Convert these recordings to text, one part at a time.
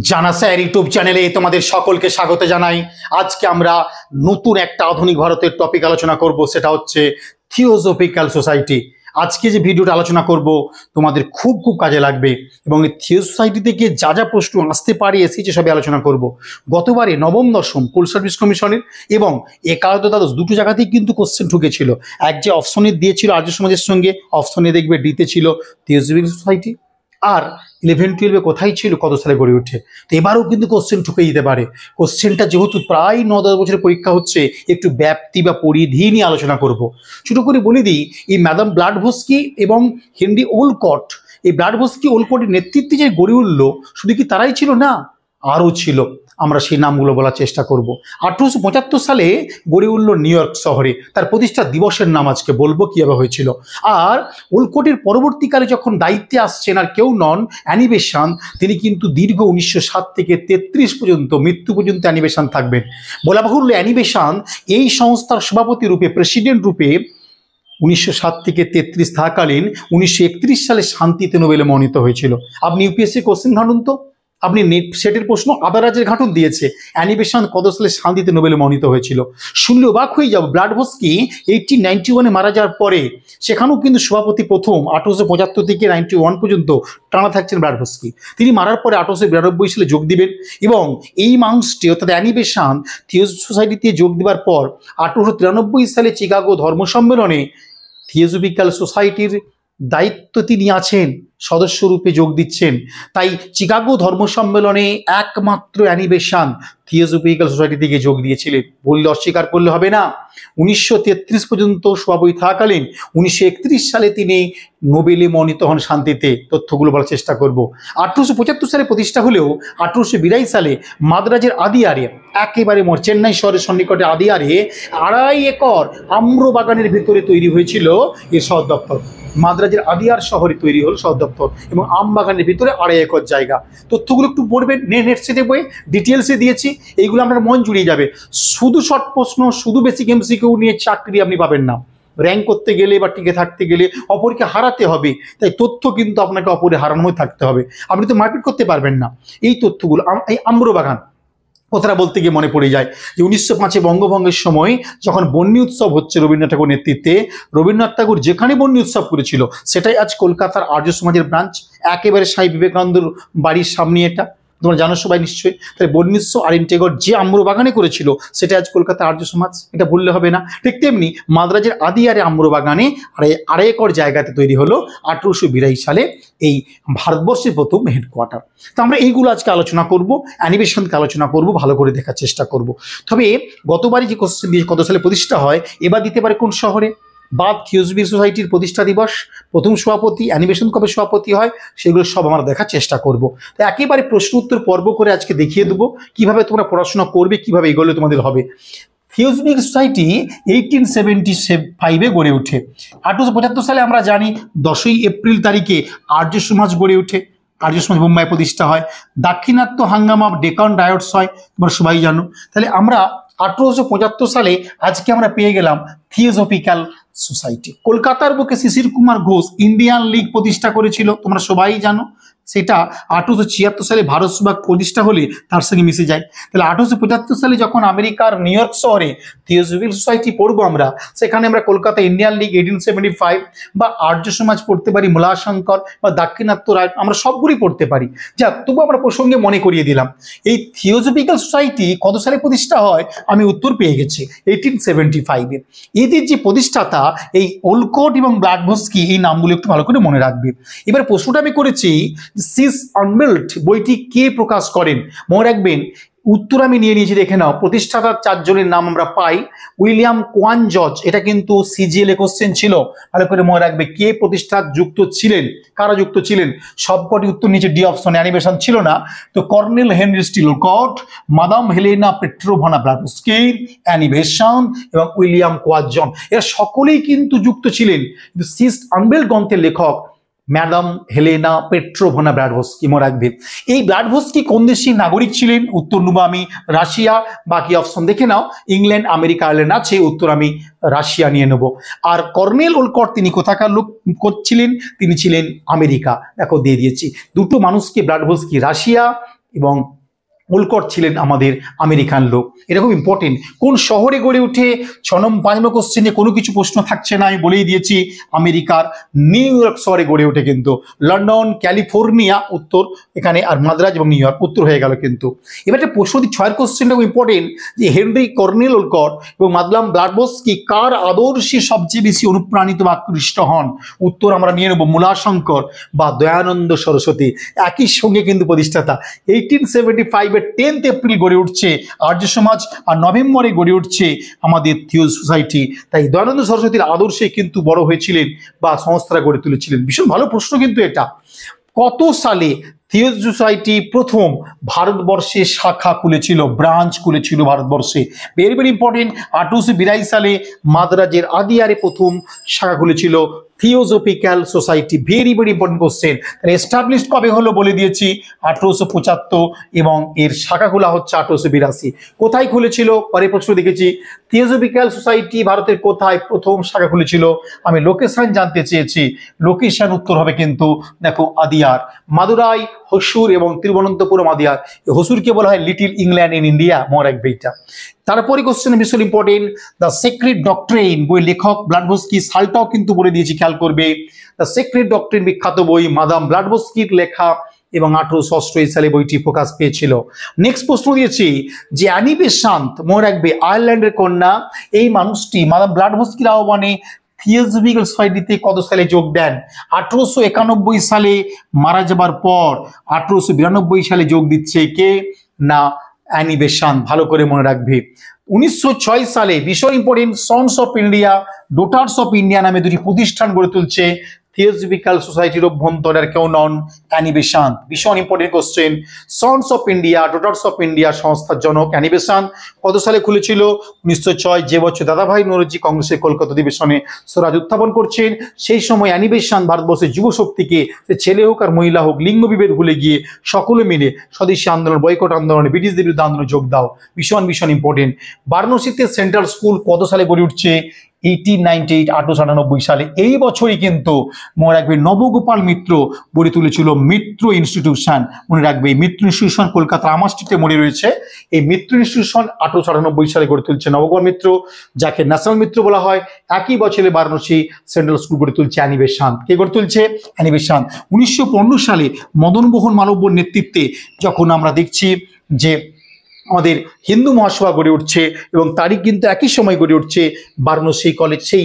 জানা sir YouTube চ্যানেলে তোমাদের সকলকে স্বাগত জানাই। আজকে আমরা নতুন একটা আধুনিক ভারতের টপিক আলোচনা করব, সেটা হচ্ছে থিওসফিক্যাল সোসাইটি। আজকে যে ভিডিওটা আলোচনা করব তোমাদের খুব কাজে লাগবে এবং এই থিও সোসাইটি থেকে যা যা প্রশ্ন আসতে পারে এসেছে সবই আলোচনা করব। গতবারে নবম দশম কোল সার্ভিস কমিশনের এবং একাদশ দ্বাদশ দুটো জায়গাতেই কিন্তু কোশ্চেন ঢুকেছিল। এক যে অপশনে দিয়েছিল আর্য সমাজের সঙ্গে, অপশনে দেখবে ডিতে ছিল থিওসফিক্যাল সোসাইটি, আর 11-12 কোথায় ছিল, কত সালে গড়ে ওঠে। তো এবারও কিন্তু কোশ্চেন ঢুকে দিতে পারে। কোশ্চেনটা যেহেতু প্রায় 9-10 বছরের পরীক্ষা হচ্ছে, একটু ব্যাপ্তি বা পরিধি নিয়ে আলোচনা করব। ছোটো করে বলে দিই, এই ম্যাডাম ব্লাডভস্কি এবং হেনরি ওলকট, এই ব্লাডভস্কি ওলকটের নেতৃত্বে যে গড়ে উঠল, শুধু কি তারাই ছিল না, আরও ছিল। আমরা সেই নামগুলো বলার চেষ্টা করব। 1875 সালে গড়ে উঠল নিউ ইয়র্ক শহরে। তার প্রতিষ্ঠা দিবসের নাম আজকে বলবো কীভাবে হয়েছিল। আর ওলকটের পরবর্তীকালে যখন দায়িত্বে আসছেন আর কেউ নন, অ্যানি বেসান্ট। তিনি কিন্তু দীর্ঘ 1907 থেকে 33 পর্যন্ত, মৃত্যু পর্যন্ত অ্যানি বেসান্ট থাকবেন। বলা বাহুল্য, অ্যানি বেসান্ট এই সংস্থার সভাপতি রূপে, প্রেসিডেন্ট রূপে 1907 থেকে 33 থাকাকালীন 1931 সালে শান্তিতে নোবেলে মনোনীত হয়েছিল। আপনি ইউপিএসসি কোশ্চেন ঘাটুন তো, আপনি নেট সেটের প্রশ্ন আদার রাজ্যের ঘাটুন দিয়েছে, অ্যানি বেসান্ট কত সালে শান্তিতে নোবেলে মনোনীত হয়েছিল। শুনলে অবাক হয়ে যাব। ব্লাডভস্কি 1891 মারা যাওয়ার পরে সেখানেও কিন্তু সভাপতি প্রথম 1875 থেকে 91 পর্যন্ত টানা থাকছেন ব্লাডভস্কি। তিনি মারার পরে 1892 সালে যোগ দিবেন এবং এই মাংসটি অর্থাৎ অ্যানি বেসান্ট থিও সোসাইটিতে যোগ দেওয়ার পর 1893 সালে চিকাগো ধর্ম সম্মেলনে থিওসফিক্যাল সোসাইটির দায়িত্ব তিনি আছেন, সদস্য রূপে যোগ দিচ্ছেন। তাই চিকাগো ধর্ম সম্মেলনে একমাত্র অ্যানি বেসান্ট থিওসফিক্যাল সোসাইটি থেকে যোগ দিয়েছিলেন, বললে অস্বীকার করলে হবে না। 1933 পর্যন্ত সভাপতি থাকাকালীন 1931 সালে তিনি নোবেলে মনোনীত হন শান্তিতে। তথ্যগুলো বলার চেষ্টা করব। 1875 সালে প্রতিষ্ঠা হলেও 1882 সালে মাদ্রাজের আদিয়ারে, একেবারে চেন্নাই শহরের সন্নিকটে আদিয়ারে 2.5 একর আম্র বাগানের ভিতরে তৈরি হয়েছিল এর সদর দপ্তর। মাদ্রাজের আদিয়ার শহরে তৈরি হল সদর দপ্তর এবং আম বাগানের ভিতরে 2.5 একর জায়গা। তথ্যগুলো একটু পড়বেন, নেট সেটে বই ডিটেলসে দিয়েছি, এইগুলো আপনার মন জুড়িয়ে যাবে। শুধু শর্ট প্রশ্ন, শুধু বেসিক এমসিকিউ নিয়ে চাকরি আপনি পাবেন না। র্যাঙ্ক করতে গেলে বা টিকে থাকতে গেলে অপরকে হারাতে হবে, তাই তথ্য কিন্তু আপনাকে অপরে হারানো থাকতে হবে। আপনি তো মারপিট করতে পারবেন না। এই তথ্যগুলো, এই আম্রবাগান কথাটা বলতে গিয়ে মনে পড়ে যায় যে 1905 বঙ্গভঙ্গের সময় যখন বন্যী উৎসব হচ্ছে রবীন্দ্রনাথ ঠাকুর নেতৃত্বে, রবীন্দ্রনাথ ঠাকুর যেখানে বন্যী উৎসব করেছিল সেটাই আজ কলকাতার আর্য সমাজের ব্রাঞ্চ, একেবারে স্বামী বিবেকানন্দর বাড়ির সামনে। এটা তোমরা জানো সবাই নিশ্চয়ই। তাই বন্যীশ্ব আর টেগর যে আম্রবাগানে করেছিল সেটা আজ কলকাতা আর্য সমাজ, এটা বললে হবে না। ঠিক তেমনি মাদ্রাজের আদিয়ারে আম্রবাগানে 2.5 একর জায়গাতে তৈরি হলো 1882 সালে এই ভারতবর্ষের প্রথম হেডকোয়ার্টার। তো আমরা এইগুলো আজকে আলোচনা করব, অ্যানি বেসান্টকে আলোচনা করব, ভালো করে দেখার চেষ্টা করব। তবে গতবারই যে কোশ্চেন দিয়ে কত সালে প্রতিষ্ঠা হয়, এবার দিতে পারে কোন শহরে, বা থিওসফিক্যাল সোসাইটির প্রতিষ্ঠা দিবস, প্রথম সভাপতি, অ্যানি বেসান্ট কবে সভাপতি হয়, সেগুলো সব আমরা দেখার চেষ্টা করব। তো একেবারে প্রশ্ন উত্তর পর্ব করে আজকে দেখিয়ে দেবো কিভাবে তোমরা পড়াশোনা করবে, কিভাবে এগোলে তোমাদের হবে। থিওসফিক্যাল সোসাইটি 1875 গড়ে ওঠে। 1875 সালে আমরা জানি 10ই এপ্রিল তারিখে আর্য সমাজ গড়ে ওঠে। আর্য সমাজ মুম্বাই প্রতিষ্ঠা হয়। দাক্ষিণাত্য হাঙ্গামা ডেকান রায়টস হয়, তোমরা সবাই জানো। তাহলে আমরা 1875 সালে আজকে আমরা পেয়ে গেলাম থিওসফিক্যাল সোসাইটি। কলকাতার বুকে শিশির কুমার ঘোষ ইন্ডিয়ান লীগ প্রতিষ্ঠা করেছিল, তোমরা সবাই জানো। সেটা 1876 সালে ভারত সভা প্রতিষ্ঠা হলে তার সঙ্গে মিশে যায়। তাহলে 1875 সালে যখন আমেরিকার নিউ ইয়র্ক শহরে থিওসফিক্যাল সোসাইটি পড়বো আমরা, সেখানে আমরা কলকাতা ইন্ডিয়ান লীগ 1875 বা আর্য সমাজ পড়তে পারি, মূলাশঙ্কর বা দাক্ষিণাত্য রায়, আমরা সবগুলোই পড়তে পারি। যাক, তবু আমরা প্রসঙ্গে মনে করিয়ে দিলাম এই থিওসফিক্যাল সোসাইটি কত সালে প্রতিষ্ঠা হয়। আমি উত্তর পেয়ে গেছি 1875-এ। এদের যে প্রতিষ্ঠাতা এই ওলকট এবং ব্লাডভস্কি, এই নামগুলো একটু ভালো করে মনে রাখবে। এবার প্রশ্নটা আমি করেছি, সিস আনবিল্ট বইটি কে প্রকাশ করেন। মনে রাখবেন, উত্তর আমি নিয়ে নিয়েছি, দেখে নাও। প্রতিষ্ঠাতার 4 জনের নাম আমরা পাই। উইলিয়াম কোয়ান জর্জ, এটা কিন্তু সিজিএল কোশ্চেন ছিল, ভালো করে মনে রাখবে। কে প্রতিষ্ঠা যুক্ত ছিলেন, কারা যুক্ত ছিলেন, সবকটি উত্তর নিচে ডি অপশন। অ্যানি বেসান্ট ছিল না। তো colonel Henry Steel Olcott, madame Helena Petrovna Blavatsky, Annie Besant এবং উইলিয়াম কোয়ান জর্জ, এরা সকলেই কিন্তু যুক্ত ছিলেন। কিন্তু সিস আনবিল্ট গ্রন্থের লেখক ম্যাডাম হেলেনা পেট্রোভানা ব্লাডভস্কি। মনে রাখবে, এই ব্লাডভস্কি কোন দেশের নাগরিক ছিলেন, উত্তর নেবো আমি রাশিয়া। বাকি অপশন দেখে নাও, ইংল্যান্ড, আমেরিকা, আয়ারল্যান্ড আছে, উত্তর আমি রাশিয়া নিয়ে নেব। আর কর্নেল ওলকট তিনি কোথাকার লোক ছিলেন, তিনি ছিলেন আমেরিকা। দেখো দিয়ে দিয়েছি দুটো মানুষকে, ব্লাডভস্কি রাশিয়া, এবং ওলকট ছিলেন আমাদের আমেরিকান লোক। এটা খুব ইম্পর্টেন্ট। কোন শহরে গড়ে উঠে 5 নম্বর কোশ্চেনে কোনো কিছু প্রশ্ন থাকছে না, আমি বলেই দিয়েছি আমেরিকার নিউ ইয়র্ক শহরে গড়ে ওঠে কিন্তু। লন্ডন, ক্যালিফোর্নিয়া উত্তর এখানে, আর মাদ্রাজ এবং নিউ ইয়র্ক উত্তর হয়ে গেল কিন্তু। এবার একটা প্রশ্ন 6 কোশ্চেনটা খুব ইম্পর্টেন্ট, যে হেনরি কর্নেল ওলকট এবং মাদাম ব্লাডবোস্কি কার আদর্শে সবচেয়ে বেশি অনুপ্রাণিত বা আকৃষ্ট হন? উত্তর আমরা নিয়ে নেব মূলাশঙ্কর বা দয়ানন্দ সরস্বতী, একই সঙ্গে কিন্তু প্রতিষ্ঠাতা। 1875 10 এপ্রিল গড়ে উঠছে আর্য সমাজ, আর নভেম্বরে গড়ে উঠছে আমাদের থিওজ সোসাইটি। তাই দয়ানন্দ সরস্বতীর আদর্শে কিন্তু বড় হয়েছিলেন বা সংস্থাটা গড়ে তুলেছিলেন। ভীষণ ভালো প্রশ্ন কিন্তু এটা। কত সালে থিওজ সোসাইটি প্রথম ভারতবর্ষে শাখা খুলেছিল, ব্রাঞ্চ খুলেছিল ভারতবর্ষে? Very very important. 1882 সালে মাদ্রাজের আদিয়ারে প্রথম শাখা খুলেছিল theosophical society. Very very important question. Establish কবে হলো বলে দিয়েছি 1875, এবং এর শাখা খোলা হচ্ছে 1882। কোথায় খুলেছিল? পরে প্রশ্ন দেখেছি থিওজফিক্যাল সোসাইটি ভারতের কোথায় প্রথম শাখা খুলেছিল, আমি লোকেশন জানতে চেয়েছি। লোকেশন উত্তর হবে কিন্তু দেখো আদিয়ার, মাদুরাই, হসুর এবং তিরুবনন্তপুরম আদিয়ার। হসুরকে বলা হয় লিটিল ইংল্যান্ড ইন ইন্ডিয়া, মনে রাখবে এটা। তারপরে কোশ্চেন ভীষণ ইম্পর্টেন্ট, দ্য সিক্রেট ডক্ট্রিন বই লেখক ব্লাডবোস্কি, সালটাও কিন্তু বলে দিয়েছি, খেয়াল করবে। দ্য সিক্রেট ডক্ট্রিন বিখ্যাত বই, মাদাম ব্লাডবোস্কির লেখা, এবং 1888 সালে বইটি প্রকাশ পেয়েছিল। নেক্সট প্রশ্ন দিয়েছি যে অ্যানি বেসান্ত, মনে রাখবে আয়ারল্যান্ডের কন্যা, এই মানুষটি মাদাম ব্লাডবোস্কির আহ্বানে থিওজফিক্যাল সোসাইটিতে কত সালে যোগ দেন? 1891 সালে মারা যাবার পর 1892 সালে যোগ দিচ্ছে কে? না, অ্যানি বেসান্ত। ভালো করে মনে রাখবে। 1906 সালে ভীষণ important, sons of India, daughters of India নামে দুটি প্রতিষ্ঠান গড়ে তুলছে থিওজফিক্যাল সোসাইটির অভ্যন্তরে, আর কেউ নন অ্যানি বেসান্ত। ভীষণ important question. Sons of India, daughters of India সংস্থার জনক অ্যানি বেসান্ত। কত সালে খুলেছিল? 1906, যে বছর দাদাভাই নরোজি কংগ্রেসের কলকাতা অধিবেশনে স্বরাজ উত্থাপন করছেন। সেই সময় অ্যানি বেসান্ত ভারতবর্ষের যুব শক্তিকে, সে ছেলে হোক আর মহিলা হোক, লিঙ্গ বিভেদ ভুলে গিয়ে সকলে মিলে স্বদেশী আন্দোলন, বয়কট আন্দোলনে, ব্রিটিশদের বিরুদ্ধে আন্দোলনে যোগ দাও। ভীষণ ভীষণ ইম্পর্টেন্ট। বারাণসীতে সেন্ট্রাল স্কুল কত সালে গড়ে উঠছে? 1898, 1898 সালে। এই বছরই কিন্তু মনে রাখবে নবগোপাল মিত্র গড়ে তুলেছিল মিত্র ইনস্টিটিউশন। মনে রাখবে মিত্র ইনস্টিটিউশন কলকাতার আমার স্ট্রিটে মনে রয়েছে। এই মিত্র ইনস্টিটিউশন 1898 সালে গড়ে তুলছে নবগোপাল মিত্র, যাকে ন্যাশনাল মিত্র বলা হয়। একই বছরে বারাণসী সেন্ট্রাল স্কুল গড়ে তুলছে অ্যানি বেসান্ত। কে গড়ে তুলছে? Annie Besant. 1915 সালে মদনমোহন মালব্যর নেতৃত্বে যখন আমরা দেখছি যে আমাদের হিন্দু মহাসভা গড়ে উঠছে, এবং তারই কিন্তু একই সময় গড়ে উঠছে বারাণসী কলেজ। সেই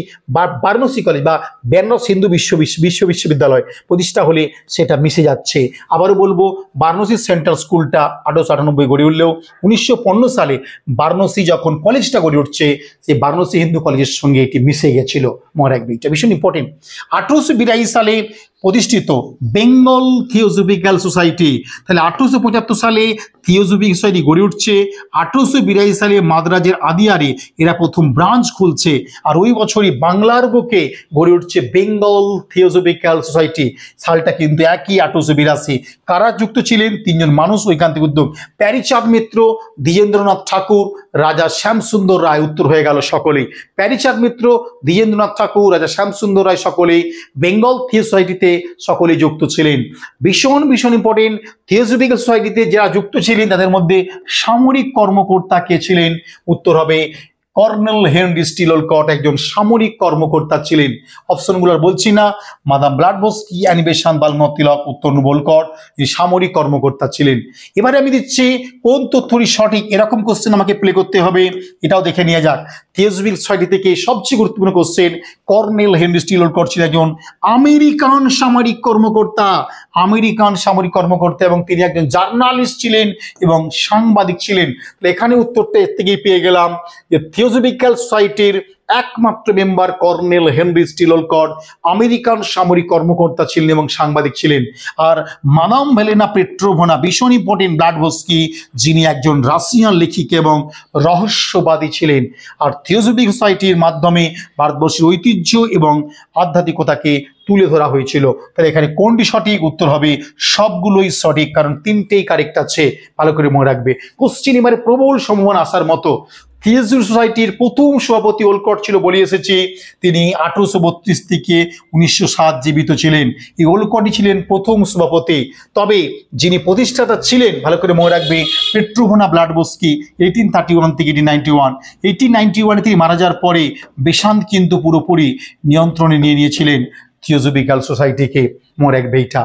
বারাণসী কলেজ বা বেনারস হিন্দু বিশ্ববিদ্যালয় প্রতিষ্ঠা হলে সেটা মিশে যাচ্ছে। আবারও বলবো, বারাণসী সেন্ট্রাল স্কুলটা 1898 গড়ে উঠলেও 1915 সালে বারাণসী যখন কলেজটা গড়ে উঠছে, সেই বারাণসী হিন্দু কলেজের সঙ্গে এটি মিশে গেছিল। মনে রাখবে, এটা ভীষণ ইম্পর্টেন্ট। 1882 সালে প্রতিষ্ঠিত বেঙ্গল থিওজফিক্যাল সোসাইটি। তাহলে 1875 সালে থিওজফিক সোসাইটি গড়ে উঠছে। 1882 সালে মাদ্রাজের আদিয়ারে এরা প্রথম ব্রাঞ্চ খুলছে, আর ওই বছরই বাংলার বুকে গড়ে উঠছে বেঙ্গল থিওজফিক্যাল সোসাইটি। সালটা কিন্তু একই, 1882। কারা যুক্ত ছিলেন? 3 জন মানুষ, ঐকান্তিক উদ্যোগ, প্যারীচাঁদ মিত্র, দ্বিজেন্দ্রনাথ ঠাকুর, রাজা শ্যামসুন্দর রায়। উত্তর হয়ে গেল সকলেই। প্যারীচাঁদ মিত্র, দ্বিজেন্দ্রনাথ ঠাকুর, রাজা শ্যামসুন্দর রায় সকলেই বেঙ্গল থিও সোসাইটিতে সকলেই যুক্ত ছিলেন। ভীষণ ভীষণ ইম্পর্টেন্ট। থিওজফিক্যাল সোসাইটিতে যারা যুক্ত ছিলেন তাদের মধ্যে সামরিক কর্মকর্তা কে ছিলেন? উত্তর হবে কর্নেল হেনরি স্টিল ওলকট, একজন সামরিক কর্মকর্তা ছিলেন। অপশনগুলো বলছি না, মাদাম ব্লাডবোস্কি, অ্যানি বেসান্ত, বালগঙ্গাধর তিলক, উত্তর ওলকট, যে সামরিক কর্মকর্তা ছিলেন। এবারে আমি দিচ্ছি কোন তথ্যটি সঠিক, এরকম কোশ্চেন আমাকে প্লে করতে হবে, এটাও দেখে নিয়ে যাক। থিওজফিক্যাল সোসাইটি থেকে সবচেয়ে গুরুত্বপূর্ণ কোশ্চেন, কর্নেল হেনরি স্টিল ওলকট ছিলেন একজন আমেরিকান সামরিক কর্মকর্তা, এবং তিনি একজন জার্নালিস্ট ছিলেন এবং সাংবাদিক ছিলেন। এখানে উত্তরটা এর থেকেই পেয়ে গেলাম যে থিওজফিক্যাল সোসাইটির একমাত্র member colonel Henry Steel Olcott American সামরিক কর্মকর্তা ছিলেন এবং সাংবাদিক ছিলেন। আর মাদাম হেলেনা পেট্রোভনা, ভীষণ ইম্পর্টেন্ট, ব্লাডবোস্কি, যিনি একজন রাশিয়ান লেখিকা এবং রহস্যবাদী ছিলেন। আর থিওজফিক্যাল সোসাইটির মাধ্যমে ভারতবর্ষের ঐতিহ্য এবং আধ্যাত্মিকতাকে তুলে ধরা হয়েছিল। তাহলে এখানে কোনটি সঠিক? উত্তর হবে সবগুলোই সঠিক, কারণ 3টেই কারেক্ট আছে। ভালো করে মনে রাখবে। কোশ্চেন এবারে প্রবল সম্ভাবনা আসার মতো। থিওজফিক্যাল সোসাইটির প্রথম সভাপতি ওলকট ছিল বলে এসেছি, তিনি 1832 থেকে 1907 জীবিত ছিলেন। এই ওলকটই ছিলেন প্রথম সভাপতি। তবে যিনি প্রতিষ্ঠাতা ছিলেন ভালো করে মনে রাখবে, পেট্রোভনা ব্লাডবোস্কি 1831 থেকে 1891। 1891 তিনি মারা যাওয়ার পরে বেসান্ত কিন্তু পুরোপুরি নিয়ন্ত্রণে নিয়ে নিয়েছিলেন থিওজফিক্যাল সোসাইটিকে, মনে রাখবে এইটা।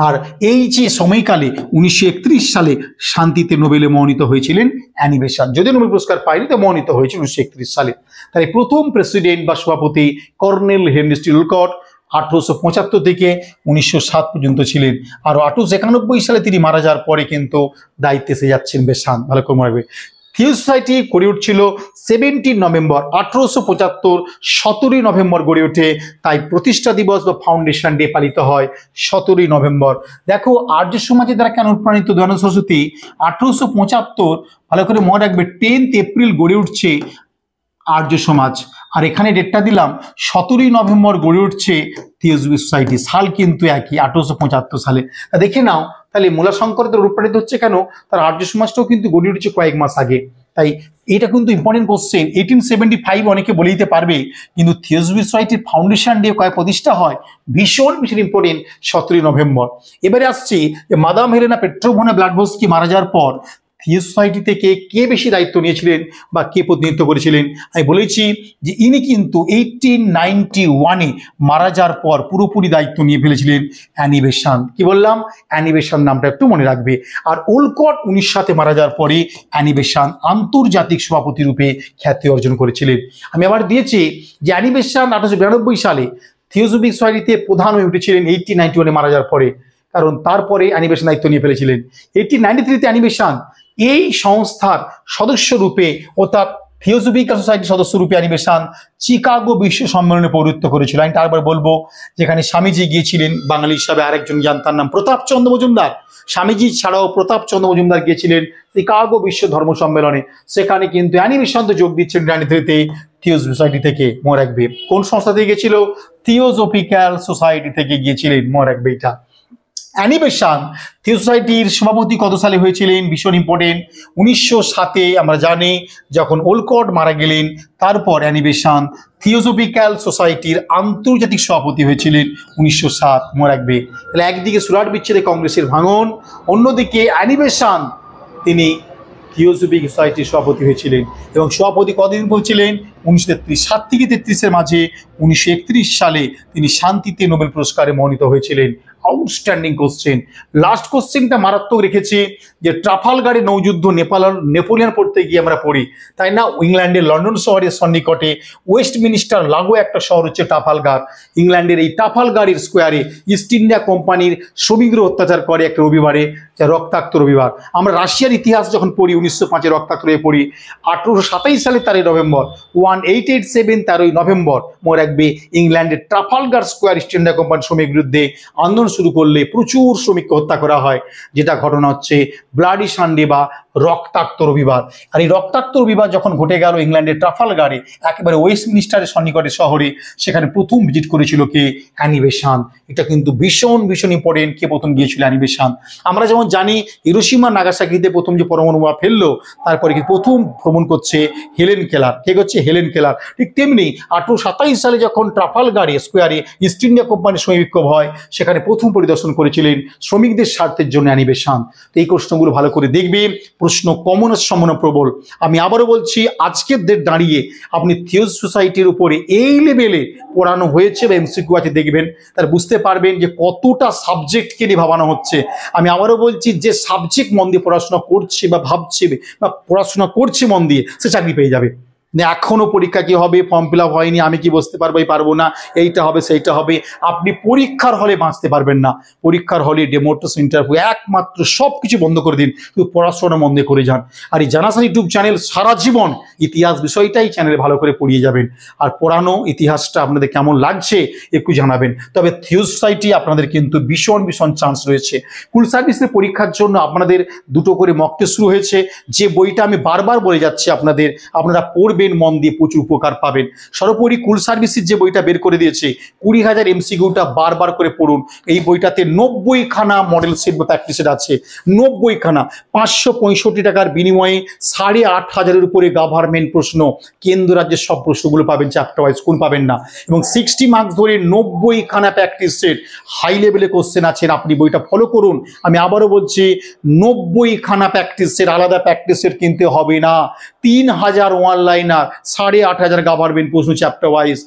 আর এই যে সময়কালে 1931 সালে শান্তিতে নোবেলে মনোনীত হয়েছিলেন অ্যানি বেসান্ত, যদিও নোবেল পুরস্কার পায়নি তো মনোনীত হয়েছিল 1931 সালে। তাই প্রথম প্রেসিডেন্ট বা সভাপতি কর্নেল হেনরি স্টিল ওলকট 1875 থেকে 1907 পর্যন্ত ছিলেন। আর 1891 সালে তিনি মারা যাওয়ার পরে কিন্তু দায়িত্বে এসে যাচ্ছেন বেসান্ত, ভালো করে মনে রাখবে। থিওজফিক্যাল সোসাইটি গড়ে উঠছিল 17 নভেম্বর 1875, 17 নভেম্বর গড়ে ওঠে। তাই প্রতিষ্ঠা দিবস বা ফাউন্ডেশন ডে পালিত হয় 17 নভেম্বর। দেখো আর্য সমাজের দ্বারা কেন অনুপ্রাণিত দয়ানন্দ সরস্বতী, 1875 ভালো করে মনে রাখবে 10 এপ্রিল গড়ে উঠছে আর্য সমাজ। আর এখানে ডেটটা দিলাম 17 নভেম্বর গড়ে উঠছে থিওজফিক্যাল সোসাইটি, সাল কিন্তু একই 1875 সালে। দেখে নাও তাহলে মূলাশঙ্করদের অনুপ্রাণিত হচ্ছে কেন, তার আর্য সমাজটাও কিন্তু গড়ে উঠেছে কয়েক মাস আগে। তাই এটা কিন্তু ইম্পর্টেন্ট কোশ্চেন। 1875 অনেকে বলে দিতে পারবে, কিন্তু থিওজফিক্যাল সোসাইটির ফাউন্ডেশন ডে কয় প্রতিষ্ঠা হয়, ভীষণ ভীষণ ইম্পর্টেন্ট 17 নভেম্বর। এবারে আসছি যে মাদাম হেলেনা পেট্রোভনা ব্লাডবোস্কি মারা যাওয়ার পর থিওজফিক্যাল সোসাইটি থেকে কে বেশি দায়িত্ব নিয়েছিলেন বা কে প্রতিনিধিত্ব করেছিলেন। আমি বলেছি যে ইনি কিন্তু 1891 মারা যাওয়ার পর পুরোপুরি দায়িত্ব নিয়ে ফেলেছিলেন অ্যানি বেসান্ত। কি বললাম, অ্যানি বেসান্ত নামটা একটু মনে রাখবে। আর ওলকট 1907 মারা যাওয়ার পরে অ্যানি বেসান্ত আন্তর্জাতিক সভাপতি রূপে খ্যাতি অর্জন করেছিলেন। আমি আবার দিয়েছি যে অ্যানি বেসান্ত 1892 সালে থিওজফিক্যাল সোসাইটিতে প্রধান হয়ে উঠেছিলেন 1891 মারা যাওয়ার পরে, কারণ তারপরে অ্যানি বেসান্ত দায়িত্ব নিয়ে ফেলেছিলেন। 1893 অ্যানি বেসান্ত এই সংস্থার সদস্য রূপে অর্থাৎ থিওজফিক্যাল সোসাইটির সদস্য রূপে অ্যানি বেসান্ত চিকাগো বিশ্ব সম্মেলনে পৌরোহিত্য করেছিল। আমি তারপর বলবো যেখানে স্বামীজি গিয়েছিলেন, বাঙালি হিসাবে আরেকজন যান, তার নাম প্রতাপচন্দ্র মজুমদার। স্বামীজি ছাড়াও প্রতাপচন্দ্র মজুমদার গিয়েছিলেন চিকাগো বিশ্ব ধর্ম সম্মেলনে, সেখানে কিন্তু অ্যানি বেসান্ত যোগ দিচ্ছেন 1993 থিওজফিক্যাল সোসাইটি থেকে, মনে রাখবে। কোন সংস্থা থেকে গিয়েছিল, থিওজফিক্যাল সোসাইটি থেকে গিয়েছিলেন, মনে রাখবে এটা। অ্যানি বেসান্ত থিওজফিক্যাল সোসাইটির সভাপতি কত সালে হয়েছিলেন, ভীষণ ইম্পর্টেন্ট, 1907। আমরা জানি যখন ওলকট মারা গেলেন তারপর অ্যানি বেসান্ত থিওজফিক্যাল সোসাইটির আন্তর্জাতিক সভাপতি হয়েছিলেন 1907, মনে রাখবে। তাহলে একদিকে সুরাট বিচ্ছেদে কংগ্রেসের ভাঙন, অন্যদিকে অ্যানি বেসান্ত তিনি থিওজফিক্যাল সোসাইটির সভাপতি হয়েছিলেন। এবং সভাপতি কতদিন হয়েছিলেন, 1933। 7 থেকে 33-এর মাঝে 1931 সালে তিনি শান্তিতে নোবেল পুরস্কারে মনোনীত হয়েছিলেন। Outstanding question. লাস্ট কোশ্চেনটা মারাত্মক রেখেছে যে ট্রাফালগারে নৌযুদ্ধ নেপোলিয়ন পড়তে গিয়ে আমরা পড়ি, তাই না? ইংল্যান্ডের লন্ডন শহরের সন্নিকটে ওয়েস্টমিনিস্টার লাগো একটা শহর হচ্ছে ট্রাফালগার। ইংল্যান্ডের এই ট্রাফালগারের স্কোয়ারে ইস্ট ইন্ডিয়া কোম্পানির শ্রমিকদের অত্যাচার করে একটা রবিবারে, যা রক্তাক্ত রবিবার। আমরা রাশিয়ার ইতিহাস যখন পড়ি 1905 রক্তাক্ত রবিবার পড়ি। 1827 সালে 13 নভেম্বর 1887 13 নভেম্বর মনে রাখবে ইংল্যান্ডের ট্রাফালগার স্কোয়ার ইস্ট ইন্ডিয়া কোম্পানির শ্রমিক বিরুদ্ধে আন্দোলন শুরু করলে প্রচুর শ্রমিককে হত্যা করা হয়, যেটা ঘটনা হচ্ছে ব্লাডি সানডে বা রক্তাক্ত রবিবার। আর এই রক্তাক্ত রবিবার যখন ঘটে গেল ইংল্যান্ডের ট্রাফালগারে, একেবারে ওয়েস্টমিনিস্টারের সন্নিকটে শহরে, সেখানে প্রথম ভিজিট করেছিল কে, অ্যানি বেসান্ত। এটা কিন্তু ভীষণ ভীষণ ইম্পর্টেন্ট, কে প্রথম গিয়েছিল, অ্যানি বেসান্ত। আমরা যেমন জানি হিরোশিমা নাগাসাকিতে প্রথম যে পরমাণু বোমা ফেললো, তারপরে কি প্রথম ভ্রমণ করছে হেলেন কেলার। কে করছে, হেলেন কেলার। ঠিক তেমনি 1827 সালে যখন ট্রাফালগারে স্কোয়ারে ইস্ট ইন্ডিয়া কোম্পানির শ্রমিক বিক্ষোভ হয়, সেখানে প্রথম পরিদর্শন করেছিলেন শ্রমিকদের স্বার্থের জন্য অ্যানি বেসান্ত। তো এই প্রশ্নগুলো ভালো করে দেখবে, প্রশ্ন কমনের সম্ভাবনা প্রবল। আমি আবারও বলছি, আজকের ডেট দাঁড়িয়ে আপনি থিওজফিক্যাল সোসাইটির উপরে এই লেভেলে পড়ানো হয়েছে বা এমসিকিউ আছে দেখবেন, তার বুঝতে পারবেন যে কতটা সাবজেক্টকে নিয়ে ভাবানো হচ্ছে। আমি আবারও বলছি, যে সাবজেক্ট মন দিয়ে পড়াশোনা করছে বা ভাবছে বা পড়াশোনা করছে মন দিয়ে, সে চাকরি পেয়ে যাবে। এখনো পরীক্ষা কি হবে, ফর্ম ফিল আপ হয়নি, আমি কি বসতে পারবো পারবো না, এইটা হবে সেইটা হবে, আপনি পরীক্ষার হলে বাঁচতে পারবেন না। পরীক্ষার হলে ডেমো টেস্ট, ইন্টারভিউ, একমাত্র সব কিছু বন্ধ করে দিন, শুধু পড়াশোনা মন দিয়ে করে যান। আর এই জানাশান ইউটিউব চ্যানেল সারা জীবন ইতিহাস বিষয়টাই চ্যানেলে ভালো করে পড়িয়ে যাবেন। আর পড়ানো ইতিহাসটা আপনাদের কেমন লাগছে একটু জানাবেন। তবে থিওজফিক্যাল সোসাইটি আপনাদের কিন্তু ভীষণ ভীষণ চান্স রয়েছে। স্কুল সার্ভিসের পরীক্ষার জন্য আপনাদের 2টো করে মক টেস্ট শুরু হয়েছে। যে বইটা আমি বারবার বলে যাচ্ছি আপনারা পড়বেন, পড়বেন মন দিয়ে প্রচুর উপকার পাবেন। সর্বোপরি কুল সার্ভিসের যে বইটা বের করে দিয়েছে 20,000 MCQটা বারবার করে পড়ুন। এই বইটাতে 90খানা মডেল সেট বা প্র্যাকটিস সেট আছে, 90খানা, 565 টাকার বিনিময়ে 8,500-এর উপরে গভর্নমেন্ট প্রশ্ন, কেন্দ্র রাজ্যের সব প্রশ্নগুলো পাবেন, চ্যাপ্টার ওয়াইজ কোন পাবেন না, এবং 60 মার্কস ধরে 90খানা প্র্যাকটিস সেট, হাই লেভেলে কোশ্চেন আছেন। আপনি বইটা ফলো করুন। আমি আবারও বলছি 90খানা প্র্যাকটিস সেট, আলাদা প্র্যাকটিস সেট কিনতে হবে না। 3,000 ওয়ানলাইনার, 8,500 গভর্নমেন্ট প্রশ্ন চ্যাপ্টার ওয়াইজ,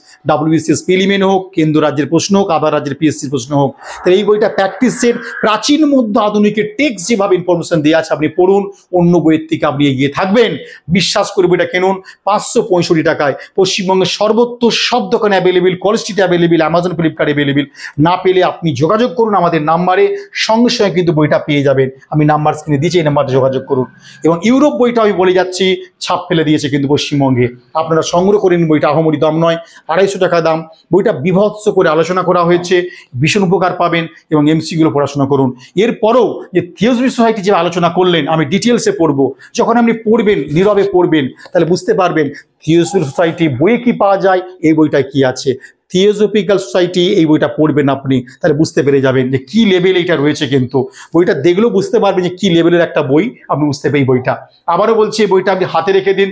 WBCS প্রিলিমিনারি হোক, কেন্দ্র রাজ্যের প্রশ্ন হোক, আবার রাজ্যের PSC প্রশ্ন হোক। তাই এই বইটা প্র্যাকটিস সেট, প্রাচীন মধ্য আধুনিকের টেক্সট যেভাবে ইনফরমেশন দেওয়া আছে আপনি পড়ুন, অন্য বইয়ের থেকে আপনি এগিয়ে থাকবেন। বিশ্বাস করে বইটা কিনুন 565 টাকায়। পশ্চিমবঙ্গের সর্বত্র সব দোকানে অ্যাভেলেবেল, কল স্ট্রিটে অ্যাভেলেবেল, অ্যামাজন ফ্লিপকার্ট অ্যাভেলেবেল। না পেলে আপনি যোগাযোগ করুন আমাদের নাম্বারে, সঙ্গে সঙ্গে কিন্তু বইটা পেয়ে যাবেন। আমি নাম্বার স্ক্রিনে দিয়েছি, এই নাম্বারে যোগাযোগ করুন। এবং ইউরোপ বইটা আমি বলে যাচ্ছি, ছাপ ফেলে দিয়েছে কিন্তু পশ্চিমবঙ্গে। আপনারা সংগ্রহ করে নিন, বইটা আহামরি দাম নয়, 250 টাকা দাম। বইটা বিভৎস করে আলোচনা করা হয়েছে, ভীষণ উপকার পাবেন এবং এমসিগুলো পড়াশোনা করুন। এরপরেও যে থিওসফি সোসাইটি যে আলোচনা করলেন আমি ডিটেলসে পড়বো, যখন আপনি পড়বেন, নীরবে পড়বেন, তাহলে বুঝতে পারবেন থিওসফি সোসাইটি বইয়ে কি পাওয়া যায়, এই বইটায় কি আছে। থিওসফিক্যাল সোসাইটি এই বইটা পড়বেন আপনি, তাহলে বুঝতে পেরে যাবেন যে কি লেভেল এটা রয়েছে। কিন্তু বইটা দেখলেও বুঝতে পারবেন যে কি লেভেলের একটা বই, আপনি বুঝতে পেয়ে বইটা। আবারও বলছি এই বইটা আপনি হাতে রেখে দিন।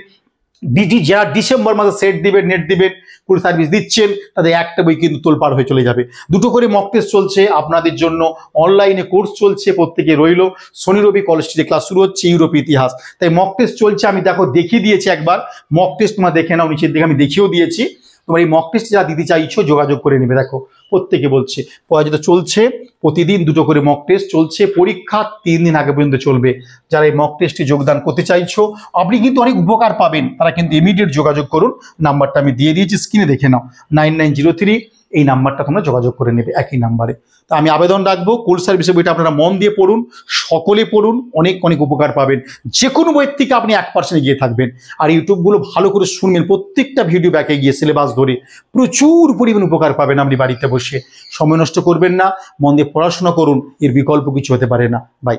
যারা ডিসেম্বর মাসে সেট দিবেন, নেট দিবেন, ফুল সার্ভিস দিচ্ছেন, তাদের একটা বই কিন্তু তোলপাড় হয়ে চলে যাবে। 2টো করে মক টেস্ট চলছে আপনাদের জন্য, অনলাইনে কোর্স চলছে, প্রত্যেকে রইল। শনি রবি কলেজ স্ট্রিটে ক্লাস শুরু হচ্ছে, ইউরোপ ইতিহাস। তাই মক টেস্ট চলছে, আমি দেখিয়ে দিয়েছি একবার। মক টেস্ট তোমরা দেখে নাও, নিচের দিকে আমি দেখিয়েও দিয়েছি। তোমার এই মক টেস্ট যারা দিতে চাইছো যোগাযোগ করে নেবে। দেখো প্রত্যেকে বলছে পড়াশোনা চলছে, প্রতিদিন 2টো করে মক টেস্ট চলছে, পরীক্ষা 3 দিন আগে পর্যন্ত চলবে। যারা এই মক টেস্টে যোগদান করতে চাইছো আপনি কিন্তু অনেক উপকার পাবেন, তারা কিন্তু ইমিডিয়েট যোগাযোগ করুন। নাম্বারটা আমি দিয়ে দিয়েছি, স্ক্রিনে দেখে নাও, 9903, এই নাম্বারটা তোমরা যোগাযোগ করে নেবে একই নাম্বারে। তা আমি আবেদন রাখবো কুল সার্ভিসের বইটা আপনারা মন দিয়ে পড়ুন, সকলে পড়ুন, অনেক অনেক উপকার পাবেন। যে কোনো বইয়ের থেকে আপনি 1% এগিয়ে থাকবেন। আর ইউটিউবগুলো ভালো করে শুনবেন, প্রত্যেকটা ভিডিও ব্যাকে গিয়ে সিলেবাস ধরে প্রচুর পরিমাণ উপকার পাবেন আপনি বাড়িতে বসে। সময় নষ্ট করবেন না, মন দিয়ে পড়াশোনা করুন, এর বিকল্প কিছু হতে পারে না। বাই।